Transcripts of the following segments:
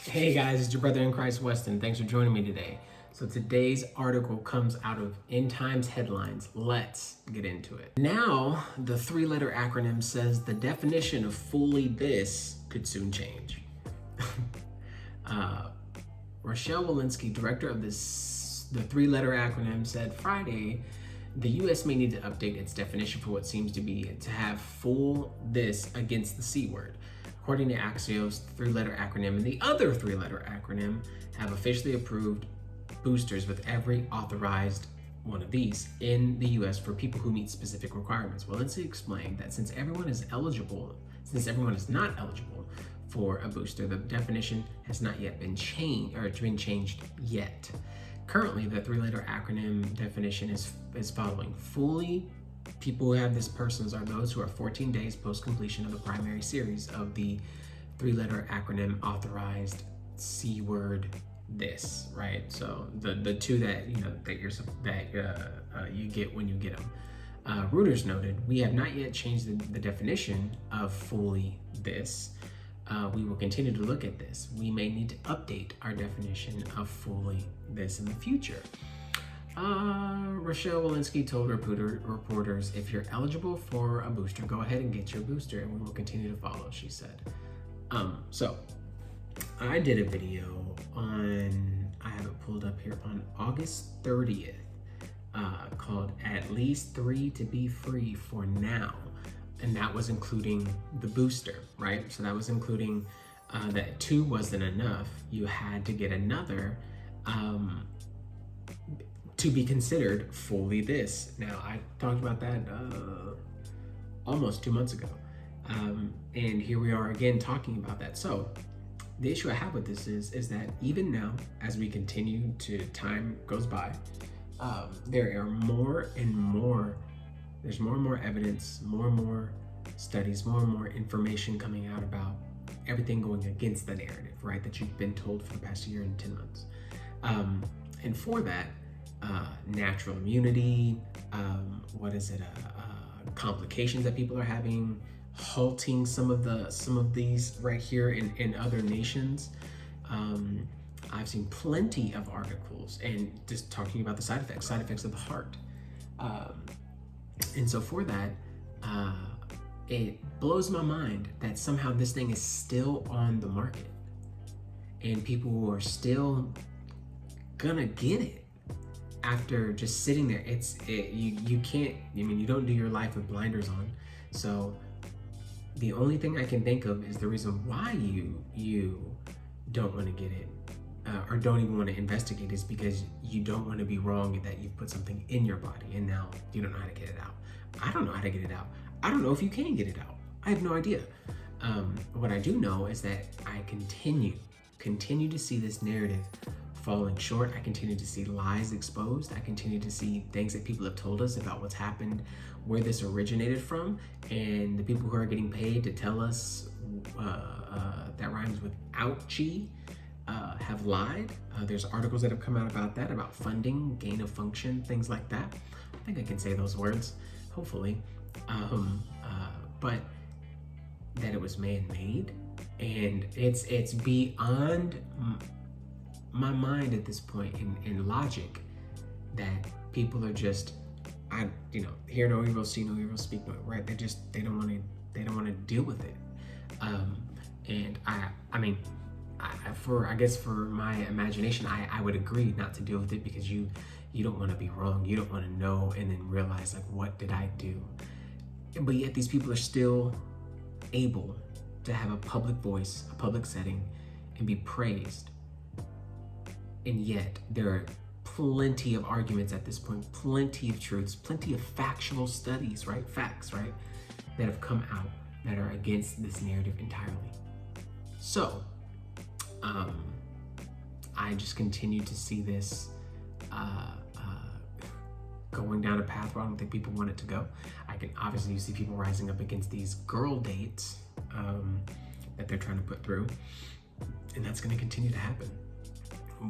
Hey guys, it's your brother in Christ, Weston. Thanks for joining me today. So today's article comes out of End Times Headlines. Let's get into it. Now, the three-letter acronym says the definition of fully this could soon change. Rochelle Walensky, director of the three-letter acronym, said Friday, the U.S. may need to update its definition for what seems to have full this against the C word. According to Axios, the three-letter acronym and the other three-letter acronym have officially approved boosters with every authorized one of these in the US for people who meet specific requirements. Walensky explained that since everyone is not eligible for a booster, the definition has not yet been changed yet. Currently, the three-letter acronym definition is following: fully people who have this persons are those who are 14 days post completion of the primary series of the three-letter acronym authorized C word this, right? So the two that you get when you get them. Reuters noted, we have not yet changed the definition of fully this. We will continue to look at this. We may need to update our definition of fully this in the future. Rochelle Walensky told reporters, if you're eligible for a booster, go ahead and get your booster and we will continue to follow, she said. So I did a video I have it pulled up here, on August 30th, called At Least 3 to Be Free for Now. And that was including the booster, right? So that was including that 2 wasn't enough. You had to get another to be considered fully this. Now, I talked about that almost 2 months ago. And here we are again talking about that. So the issue I have with this is that even now, as we continue to, time goes by, there are more and more evidence, more and more studies, more and more information coming out about everything going against the narrative, right, that you've been told for the past year and 10 months. And for that, natural immunity, complications that people are having, halting some of these right here in other nations. I've seen plenty of articles and just talking about the side effects of the heart. And so for that, it blows my mind that somehow this thing is still on the market and people are still gonna get it after just sitting there. You can't, you don't do your life with blinders on. So the only thing I can think of is the reason why you don't want to get it or don't even want to investigate is because you don't want to be wrong that you've put something in your body and now you don't know how to get it out. I don't know how to get it out. I don't know if you can get it out. I have no idea. What I do know is that I continue to see this narrative falling short. I continue to see lies exposed. I continue to see things that people have told us about what's happened, where this originated from, and the people who are getting paid to tell us that rhymes with ouchie have lied. There's articles that have come out about that, about funding, gain of function, things like that. I think I can say those words, hopefully. But that it was man-made, and it's beyond my mind at this point in logic that people are just, hear no evil, see no evil, speak no, right? They don't want to deal with it. And I guess for my imagination, I would agree not to deal with it because you don't want to be wrong. You don't want to know and then realize, like, what did I do? But yet these people are still able to have a public voice, a public setting, and be praised. And yet there are plenty of arguments at this point, plenty of truths, plenty of factual studies, right? Facts, right? That have come out that are against this narrative entirely. So, I just continue to see this going down a path where I don't think people want it to go. I can obviously see people rising up against these girl dates that they're trying to put through, and that's going to continue to happen.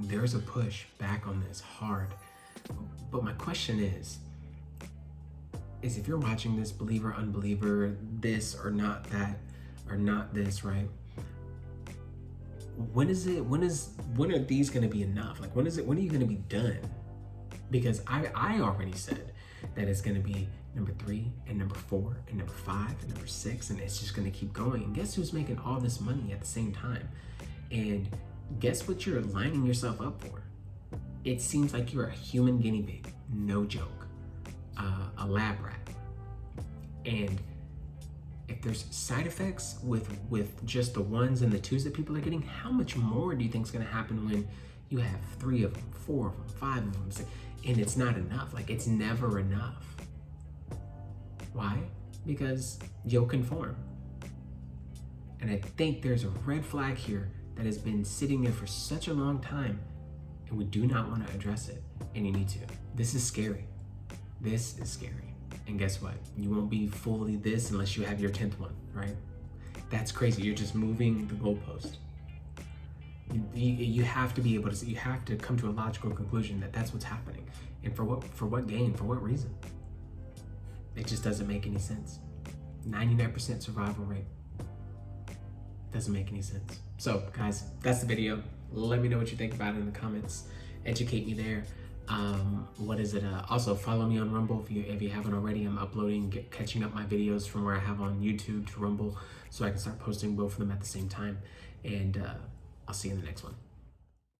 There's a push back on this hard. But my question is if you're watching this, believer, unbeliever, this or not that, or not this, right? when are these going to be enough? Like, when are you going to be done? Because I already said that it's going to be number 3 and number 4 and number 5 and number 6, and it's just going to keep going. And guess who's making all this money at the same time? And guess what you're lining yourself up for? It seems like you're a human guinea pig, no joke, a lab rat. And if there's side effects with just the 1s and the 2s that people are getting, how much more do you think is going to happen when you have 3 of them, 4 of them, 5 of them, and it's not enough? Like, it's never enough. Why? Because you'll conform. And I think there's a red flag here that has been sitting there for such a long time, and we do not want to address it, and you need to. This is scary. This is scary. And guess what? You won't be fully this unless you have your 10th one, right? That's crazy. You're just moving the goalpost. You have to be able to see, you have to come to a logical conclusion that that's what's happening. And for what gain? For what reason? It just doesn't make any sense. 99% survival rate. Doesn't make any sense. So guys, that's the video. Let me know what you think about it in the comments. Educate me there. Also follow me on Rumble if you haven't already. I'm uploading, catching up my videos from where I have on YouTube to Rumble, so I can start posting both of them at the same time. And I'll see you in the next one.